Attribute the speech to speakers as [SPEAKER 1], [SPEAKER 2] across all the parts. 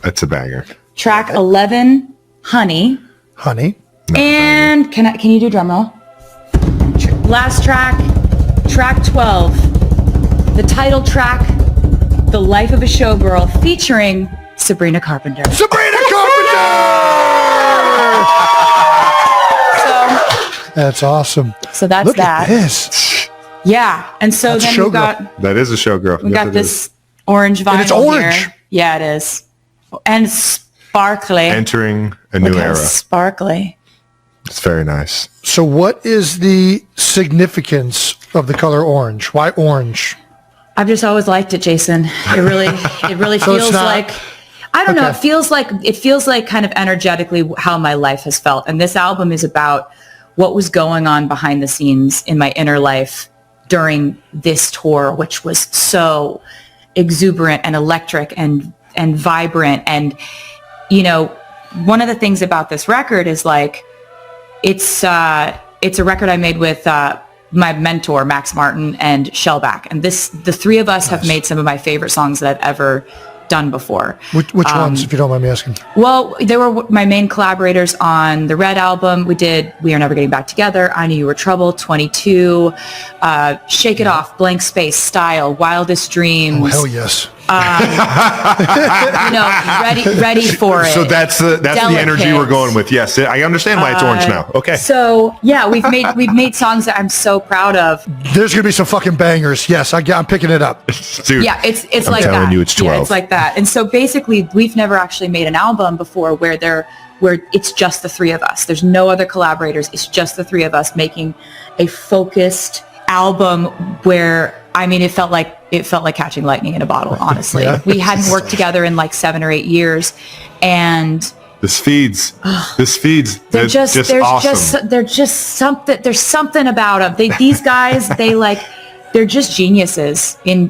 [SPEAKER 1] That's a banger.
[SPEAKER 2] Track 11, Honey. And can you do drum roll? Last track 12, the title track, The Life of a Showgirl, featuring Sabrina Carpenter. So
[SPEAKER 3] that's awesome.
[SPEAKER 2] So that's
[SPEAKER 3] Look
[SPEAKER 2] that.
[SPEAKER 3] At this.
[SPEAKER 2] Yeah, and so
[SPEAKER 3] That's
[SPEAKER 2] then we got
[SPEAKER 1] that is a showgirl.
[SPEAKER 2] we got this orange vinyl.
[SPEAKER 3] And it's orange.
[SPEAKER 2] Here. Yeah, it is, and it's sparkly.
[SPEAKER 1] Entering a new era.
[SPEAKER 2] Sparkly.
[SPEAKER 1] It's very nice.
[SPEAKER 3] So what is the significance of the color orange? Why orange?
[SPEAKER 2] I've just always liked it, Jason. It really
[SPEAKER 3] So
[SPEAKER 2] feels like, I don't know.
[SPEAKER 3] Okay.
[SPEAKER 2] It feels like kind of energetically how my life has felt. And this album is about what was going on behind the scenes in my inner life during this tour, which was so exuberant and electric and vibrant. And, you know, one of the things about this record is like, it's a record I made with my mentor, Max Martin, and Shellback. And the three of us have made some of my favorite songs that I've ever done before.
[SPEAKER 3] Which ones, if you don't mind me asking?
[SPEAKER 2] Well, they were my main collaborators on the Red album. We did We Are Never Getting Back Together, I Knew You Were Trouble, 22, Shake It Off, Blank Space, Style, Wildest Dreams.
[SPEAKER 3] Oh, hell yes.
[SPEAKER 2] Ready for it.
[SPEAKER 1] So that's the energy we're going with. Yes, I understand why it's orange now. Okay.
[SPEAKER 2] So yeah, we've made songs that I'm so proud of.
[SPEAKER 3] There's gonna be some fucking bangers. Yes, I'm picking it up.
[SPEAKER 1] Dude,
[SPEAKER 2] Yeah, it's
[SPEAKER 1] I'm
[SPEAKER 2] like
[SPEAKER 1] telling
[SPEAKER 2] that.
[SPEAKER 1] you, it's 12.
[SPEAKER 2] Yeah, it's like that. And so basically, we've never actually made an album before where it's just the three of us. There's no other collaborators. It's just the three of us making a focused album where, I mean, it felt like catching lightning in a bottle, honestly.
[SPEAKER 3] Yeah.
[SPEAKER 2] We hadn't worked together in like 7 or 8 years, and
[SPEAKER 1] This feeds.
[SPEAKER 2] they're just
[SPEAKER 1] awesome.
[SPEAKER 2] there's something about them. These guys, they're just geniuses in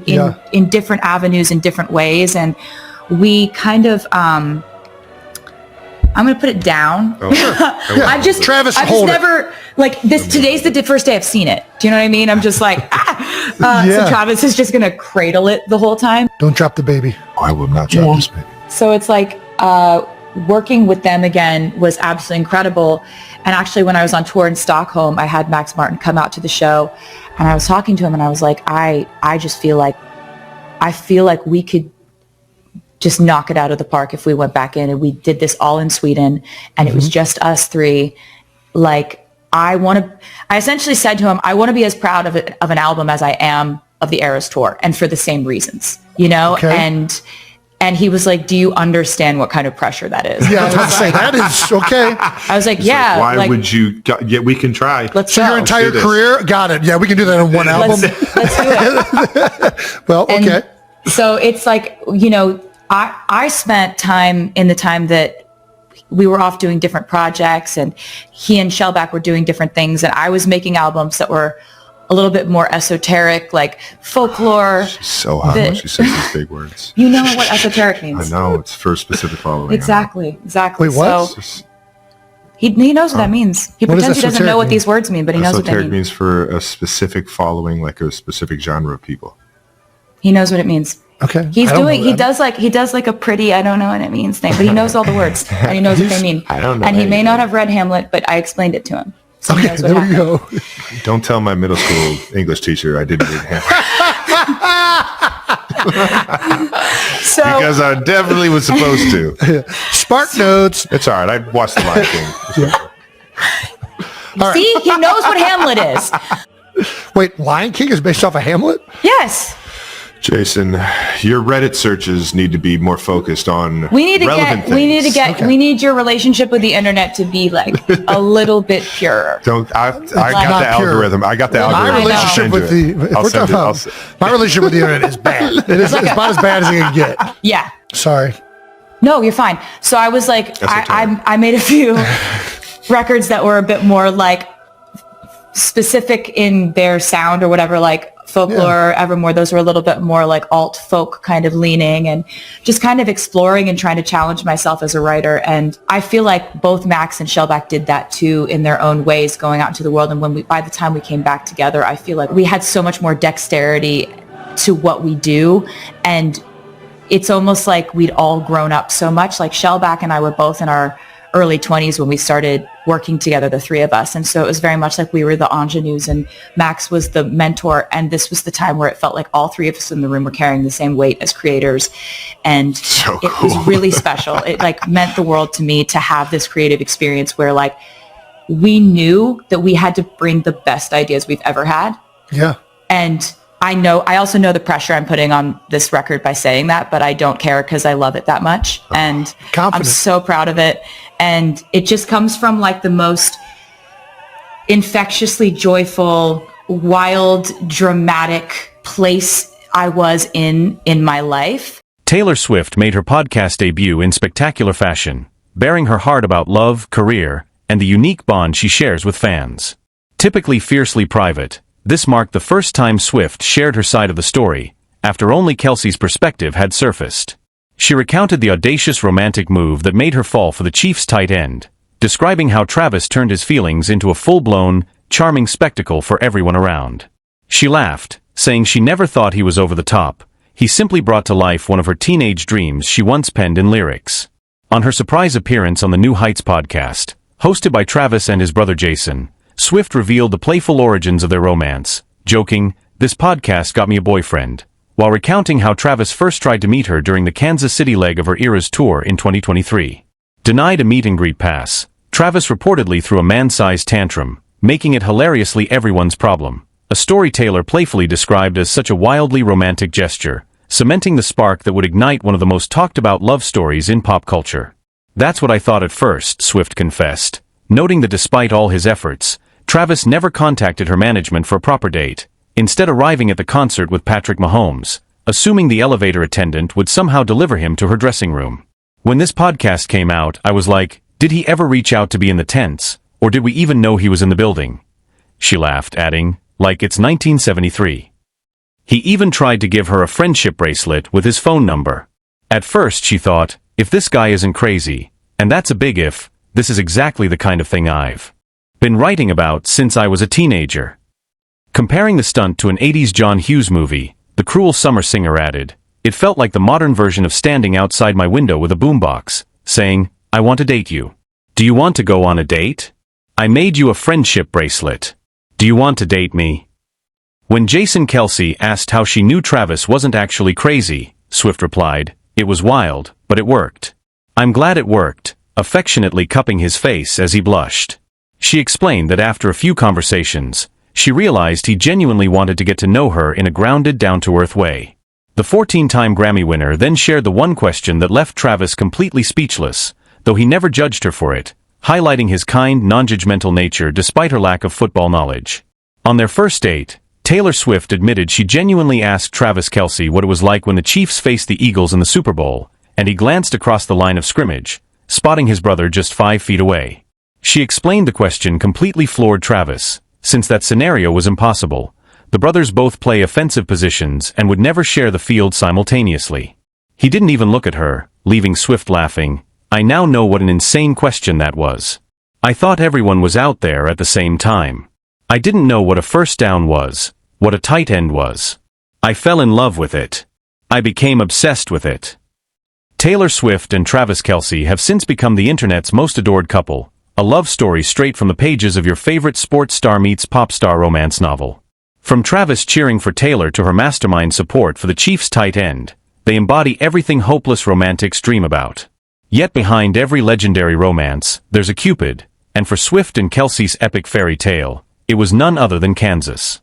[SPEAKER 2] different avenues, in different ways, and we kind of I'm going to put it down.
[SPEAKER 1] Oh, sure.
[SPEAKER 2] I've just never, like, this. Today's the first day I've seen it. Do you know what I mean? I'm just like, So Travis is just going to cradle it the whole time.
[SPEAKER 3] Don't drop the baby.
[SPEAKER 1] Oh, I will not drop this baby.
[SPEAKER 2] So it's like, working with them again was absolutely incredible. And actually, when I was on tour in Stockholm, I had Max Martin come out to the show, and I was talking to him, and I was like, I feel like we could just knock it out of the park if we went back in and we did this all in Sweden, and it was just us three. Like, I essentially said to him, I want to be as proud of an album as I am of the Eras tour, and for the same reasons, you know?
[SPEAKER 3] Okay.
[SPEAKER 2] And he was like, do you understand what kind of pressure that is?
[SPEAKER 3] Yeah, I was about to say, that is okay.
[SPEAKER 2] I was like, yeah.
[SPEAKER 1] Why would you? Yeah, we can try.
[SPEAKER 2] Let's
[SPEAKER 3] So
[SPEAKER 2] go.
[SPEAKER 3] your entire career? Got it. Yeah, we can do that in one album.
[SPEAKER 2] Let's do it.
[SPEAKER 3] Well, okay.
[SPEAKER 2] So it's like, you know, I spent time in the time that we were off doing different projects, and he and Shellback were doing different things, and I was making albums that were a little bit more esoteric, like folklore.
[SPEAKER 1] She's so hot when she says these big words.
[SPEAKER 2] You know what esoteric means.
[SPEAKER 1] I know, it's for specific following.
[SPEAKER 2] Exactly.
[SPEAKER 3] Wait, what?
[SPEAKER 2] So he knows what that means. He
[SPEAKER 3] What does
[SPEAKER 2] pretends he doesn't know what
[SPEAKER 3] esoteric
[SPEAKER 2] these words mean, but he knows what they
[SPEAKER 1] Esoteric
[SPEAKER 2] mean.
[SPEAKER 1] means for a specific following, like a specific genre of people.
[SPEAKER 2] He knows what it means.
[SPEAKER 3] Okay.
[SPEAKER 2] He does like a pretty, I don't know what it means thing, but he knows all the words and he knows what they mean.
[SPEAKER 1] I don't know
[SPEAKER 2] And he may
[SPEAKER 1] anything.
[SPEAKER 2] not have read Hamlet, but I explained it to him. So he
[SPEAKER 3] Okay,
[SPEAKER 2] knows what
[SPEAKER 3] there we
[SPEAKER 2] happened.
[SPEAKER 3] go.
[SPEAKER 1] Don't tell my middle school English teacher I didn't read Hamlet.
[SPEAKER 2] So
[SPEAKER 1] Because I definitely was supposed to.
[SPEAKER 3] Spark notes.
[SPEAKER 1] It's all right. I watched The Lion King.
[SPEAKER 2] see, he knows what Hamlet is.
[SPEAKER 3] Wait, Lion King is based off of Hamlet?
[SPEAKER 2] Yes.
[SPEAKER 1] Jason, your Reddit searches need to be more focused on
[SPEAKER 2] We need
[SPEAKER 1] relevant things.
[SPEAKER 2] we need your relationship with the internet to be like a little bit purer.
[SPEAKER 1] I got
[SPEAKER 3] not
[SPEAKER 1] the
[SPEAKER 3] pure.
[SPEAKER 1] algorithm. I got the
[SPEAKER 3] My
[SPEAKER 1] algorithm. I'll
[SPEAKER 3] relationship
[SPEAKER 1] send
[SPEAKER 3] with
[SPEAKER 1] you
[SPEAKER 3] the
[SPEAKER 1] it. I'll send it.
[SPEAKER 3] my relationship with the internet is bad. It's about as bad as it can get.
[SPEAKER 2] Yeah.
[SPEAKER 3] Sorry.
[SPEAKER 2] No, you're fine. So I was like, I made a few records that were a bit more like specific in their sound or whatever, like Folklore, Evermore. Those were a little bit more like alt folk kind of leaning, and just kind of exploring and trying to challenge myself as a writer. And I feel like both Max and Shellback did that too in their own ways, going out into the world. And by the time we came back together, I feel like we had so much more dexterity to what we do. And it's almost like we'd all grown up so much. Like Shellback and I were both in our early 20s when we started working together, the three of us. And so it was very much like we were the ingenues and Max was the mentor. And this was the time where it felt like all three of us in the room were carrying the same weight as creators. And it was really special. It like meant the world to me to have this creative experience where like we knew that we had to bring the best ideas we've ever had.
[SPEAKER 3] Yeah.
[SPEAKER 2] And I also know the pressure I'm putting on this record by saying that, but I don't care because I love it that much. And
[SPEAKER 3] Confident.
[SPEAKER 2] I'm so proud of it. And it just comes from like the most infectiously joyful, wild, dramatic place I was in my life.
[SPEAKER 4] Taylor Swift made her podcast debut in spectacular fashion, bearing her heart about love, career, and the unique bond she shares with fans. Typically fiercely private, this marked the first time Swift shared her side of the story, after only Kelce's perspective had surfaced. She recounted the audacious romantic move that made her fall for the Chiefs' tight end, describing how Travis turned his feelings into a full-blown, charming spectacle for everyone around. She laughed, saying she never thought he was over the top. He simply brought to life one of her teenage dreams she once penned in lyrics. On her surprise appearance on the New Heights podcast, hosted by Travis and his brother Jason, Swift revealed the playful origins of their romance, joking, "This podcast got me a boyfriend," while recounting how Travis first tried to meet her during the Kansas City leg of her Eras tour in 2023. Denied a meet-and-greet pass, Travis reportedly threw a man-sized tantrum, making it hilariously everyone's problem, a story Taylor playfully described as such a wildly romantic gesture, cementing the spark that would ignite one of the most talked-about love stories in pop culture. "That's what I thought at first," Swift confessed, noting that despite all his efforts, Travis never contacted her management for a proper date, instead arriving at the concert with Patrick Mahomes, assuming the elevator attendant would somehow deliver him to her dressing room. "When this podcast came out, I was like, did he ever reach out to be in the tents, or did we even know he was in the building?" She laughed, adding, "Like it's 1973. He even tried to give her a friendship bracelet with his phone number. At first she thought, if this guy isn't crazy, and that's a big if, this is exactly the kind of thing I've been writing about since I was a teenager." Comparing the stunt to an 80s John Hughes movie, the cruel summer singer added, "It felt like the modern version of standing outside my window with a boombox, saying, 'I want to date you. Do you want to go on a date? I made you a friendship bracelet. Do you want to date me?'" When Jason Kelce asked how she knew Travis wasn't actually crazy, Swift replied, "It was wild, but it worked. I'm glad it worked," affectionately cupping his face as he blushed. She explained that after a few conversations, she realized he genuinely wanted to get to know her in a grounded, down-to-earth way. The 14-time Grammy winner then shared the one question that left Travis completely speechless, though he never judged her for it, highlighting his kind, non-judgmental nature despite her lack of football knowledge. On their first date, Taylor Swift admitted she genuinely asked Travis Kelce what it was like when the Chiefs faced the Eagles in the Super Bowl, and he glanced across the line of scrimmage, spotting his brother just 5 feet away. She explained the question completely floored Travis, since that scenario was impossible. The brothers both play offensive positions and would never share the field simultaneously. He didn't even look at her, leaving Swift laughing. "I now know what an insane question that was. I thought everyone was out there at the same time. I didn't know what a first down was, what a tight end was. I fell in love with it. I became obsessed with it." Taylor Swift and Travis Kelce have since become the internet's most adored couple, a love story straight from the pages of your favorite sports star meets pop star romance novel. From Travis cheering for Taylor to her mastermind support for the Chiefs' tight end, they embody everything hopeless romantics dream about. Yet behind every legendary romance, there's a Cupid, and for Swift and Kelce's epic fairy tale, it was none other than Kansas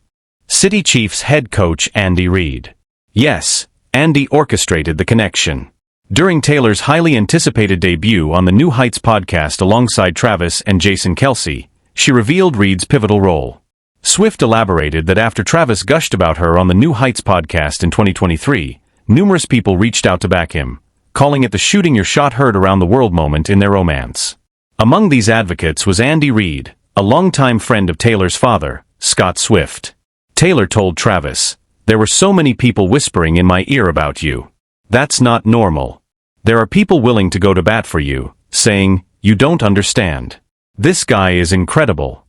[SPEAKER 4] City Chiefs head coach Andy Reid. Yes, Andy orchestrated the connection. During Taylor's highly anticipated debut on the New Heights podcast alongside Travis and Jason Kelce, she revealed Reid's pivotal role. Swift elaborated that after Travis gushed about her on the New Heights podcast in 2023, numerous people reached out to back him, calling it the shooting your shot heard around the world moment in their romance. Among these advocates was Andy Reid, a longtime friend of Taylor's father, Scott Swift. Taylor told Travis, "There were so many people whispering in my ear about you. That's not normal. There are people willing to go to bat for you, saying, 'You don't understand. This guy is incredible.'"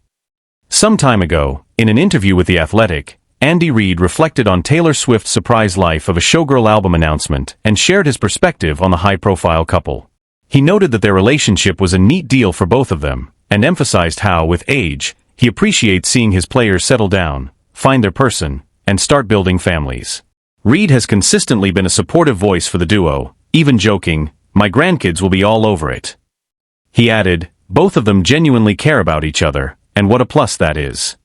[SPEAKER 4] Some time ago, in an interview with The Athletic, Andy Reid reflected on Taylor Swift's surprise life of a showgirl album announcement and shared his perspective on the high-profile couple. He noted that their relationship was a neat deal for both of them, and emphasized how, with age, he appreciates seeing his players settle down, find their person, and start building families. Reid has consistently been a supportive voice for the duo, even joking, "My grandkids will be all over it." He added, "Both of them genuinely care about each other, and what a plus that is."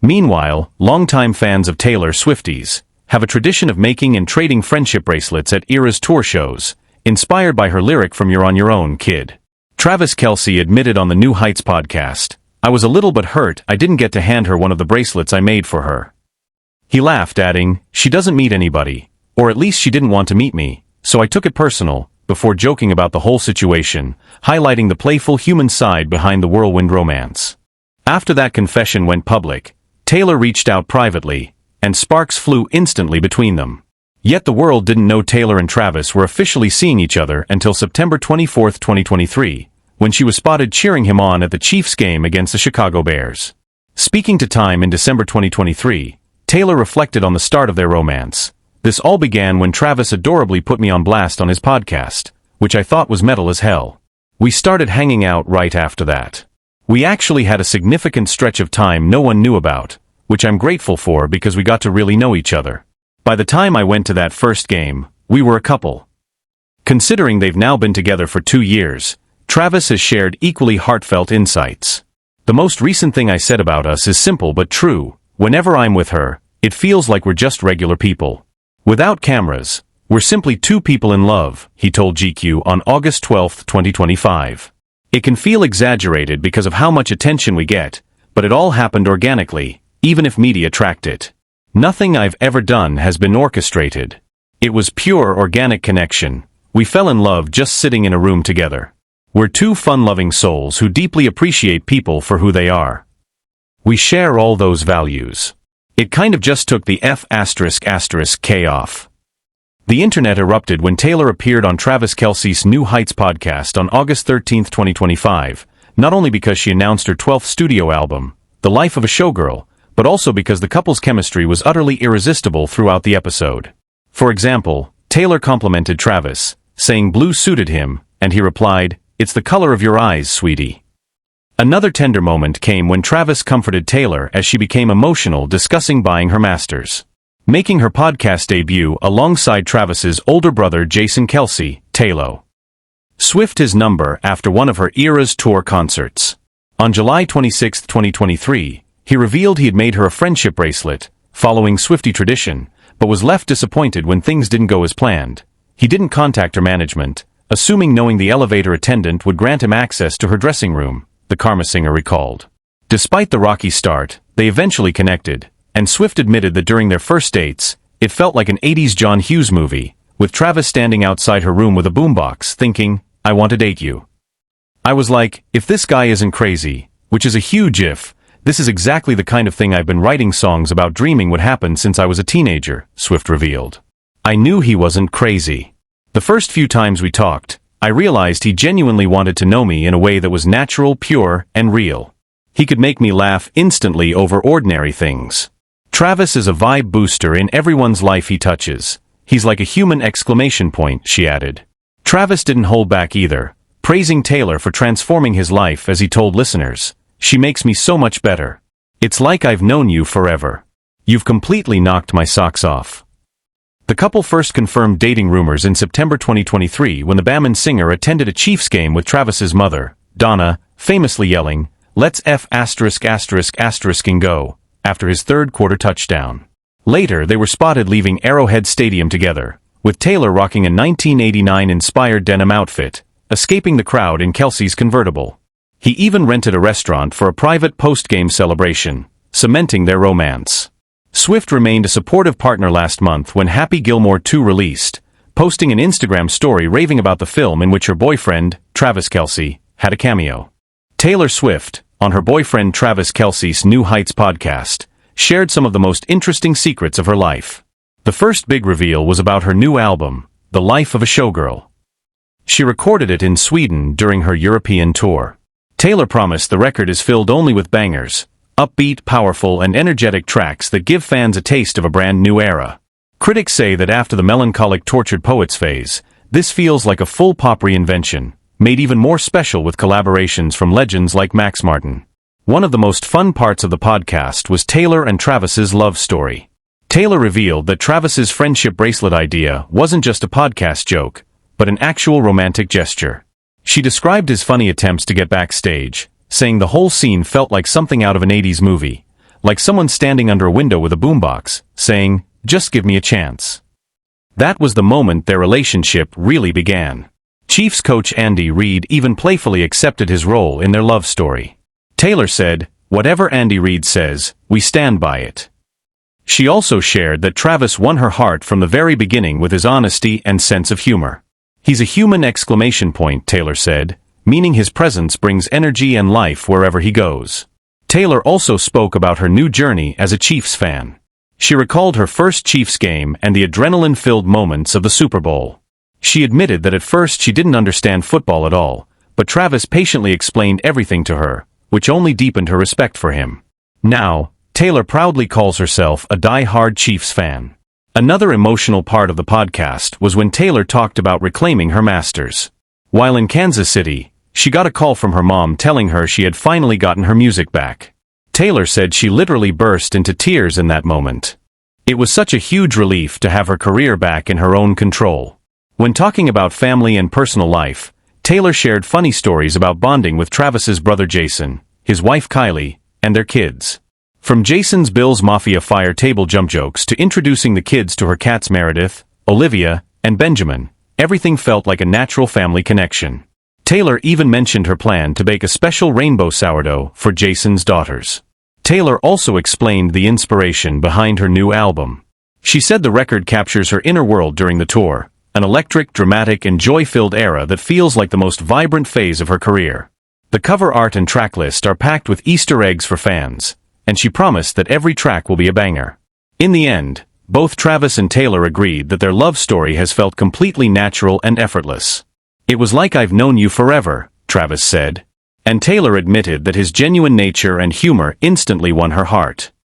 [SPEAKER 4] Meanwhile, longtime fans of Taylor Swifties have a tradition of making and trading friendship bracelets at Eras tour shows, inspired by her lyric from "You're on Your Own, Kid." Travis Kelce admitted on the New Heights podcast, "I was a little bit hurt I didn't get to hand her one of the bracelets I made for her." He laughed, adding, "She doesn't meet anybody, or at least she didn't want to meet me, so I took it personal," before joking about the whole situation, highlighting the playful human side behind the whirlwind romance. After that confession went public, Taylor reached out privately, and sparks flew instantly between them. Yet the world didn't know Taylor and Travis were officially seeing each other until September 24, 2023, when she was spotted cheering him on at the Chiefs game against the Chicago Bears. Speaking to Time in December 2023, Taylor reflected on the start of their romance. "This all began when Travis adorably put me on blast on his podcast, which I thought was metal as hell. We started hanging out right after that. We actually had a significant stretch of time no one knew about, which I'm grateful for because we got to really know each other. By the time I went to that first game, we were a couple." Considering they've now been together for 2 years, Travis has shared equally heartfelt insights. "The most recent thing I said about us is simple but true. Whenever I'm with her, it feels like we're just regular people. Without cameras, we're simply two people in love," he told GQ on August 12, 2025. "It can feel exaggerated because of how much attention we get, but it all happened organically, even if media tracked it. Nothing I've ever done has been orchestrated. It was pure organic connection. We fell in love just sitting in a room together. We're two fun-loving souls who deeply appreciate people for who they are. We share all those values. It kind of just took the F***K off." The internet erupted when Taylor appeared on Travis Kelce's New Heights podcast on August 13, 2025, not only because she announced her 12th studio album, The Life of a Showgirl, but also because the couple's chemistry was utterly irresistible throughout the episode. For example, Taylor complimented Travis, saying blue suited him, and he replied, "It's the color of your eyes, sweetie." Another tender moment came when Travis comforted Taylor as she became emotional discussing buying her masters. Making her podcast debut alongside Travis's older brother Jason Kelce, Taylor Swift his number after one of her Eras tour concerts. On July 26, 2023, he revealed he had made her a friendship bracelet, following Swiftie tradition, but was left disappointed when things didn't go as planned. He didn't contact her management, assuming knowing the elevator attendant would grant him access to her dressing room, the Karma singer recalled. Despite the rocky start, they eventually connected, and Swift admitted that during their first dates, it felt like an 80s John Hughes movie, with Travis standing outside her room with a boombox, thinking, "I want to date you." "I was like, if this guy isn't crazy," which is a huge if, "this is exactly the kind of thing I've been writing songs about dreaming would happen since I was a teenager," Swift revealed. "I knew he wasn't crazy. The first few times we talked, I realized he genuinely wanted to know me in a way that was natural, pure, and real. He could make me laugh instantly over ordinary things. Travis is a vibe booster in everyone's life he touches. He's like a human exclamation point," she added. Travis didn't hold back either, praising Taylor for transforming his life as he told listeners, "She makes me so much better. It's like I've known you forever. You've completely knocked my socks off." The couple first confirmed dating rumors in September 2023 when the Bamman singer attended a Chiefs game with Travis's mother, Donna, famously yelling, "Let's F***ing go," after his third-quarter touchdown. Later, they were spotted leaving Arrowhead Stadium together, with Taylor rocking a 1989-inspired denim outfit, escaping the crowd in Kelce's convertible. He even rented a restaurant for a private post-game celebration, cementing their romance. Swift remained a supportive partner last month when Happy Gilmore 2 released, posting an Instagram story raving about the film in which her boyfriend, Travis Kelce, had a cameo. Taylor Swift, on her boyfriend Travis Kelce's New Heights podcast, shared some of the most interesting secrets of her life. The first big reveal was about her new album, The Life of a Showgirl. She recorded it in Sweden during her European tour. Taylor promised the record is filled only with bangers, upbeat, powerful, and energetic tracks that give fans a taste of a brand new era. Critics say that after the melancholic tortured poets phase, this feels like a full pop reinvention, made even more special with collaborations from legends like Max Martin. One of the most fun parts of the podcast was Taylor and Travis's love story. Taylor revealed that Travis's friendship bracelet idea wasn't just a podcast joke, but an actual romantic gesture. She described his funny attempts to get backstage, saying the whole scene felt like something out of an 80s movie, like someone standing under a window with a boombox, saying, "Just give me a chance." That was the moment their relationship really began. Chiefs coach Andy Reid even playfully accepted his role in their love story. Taylor said, "Whatever Andy Reid says, we stand by it." She also shared that Travis won her heart from the very beginning with his honesty and sense of humor. "He's a human!" Taylor said, meaning his presence brings energy and life wherever he goes. Taylor also spoke about her new journey as a Chiefs fan. She recalled her first Chiefs game and the adrenaline-filled moments of the Super Bowl. She admitted that at first she didn't understand football at all, but Travis patiently explained everything to her, which only deepened her respect for him. Now, Taylor proudly calls herself a die-hard Chiefs fan. Another emotional part of the podcast was when Taylor talked about reclaiming her masters. While in Kansas City, she got a call from her mom telling her she had finally gotten her music back. Taylor said she literally burst into tears in that moment. It was such a huge relief to have her career back in her own control. When talking about family and personal life, Taylor shared funny stories about bonding with Travis's brother Jason, his wife Kylie, and their kids. From Jason's Bills Mafia fire table jump jokes to introducing the kids to her cats Meredith, Olivia, and Benjamin, everything felt like a natural family connection. Taylor even mentioned her plan to bake a special rainbow sourdough for Jason's daughters. Taylor also explained the inspiration behind her new album. She said the record captures her inner world during the tour, an electric, dramatic, and joy-filled era that feels like the most vibrant phase of her career. The cover art and track list are packed with Easter eggs for fans, and she promised that every track will be a banger. In the end, both Travis and Taylor agreed that their love story has felt completely natural and effortless. "It was like I've known you forever," Travis said. And Taylor admitted that his genuine nature and humor instantly won her heart.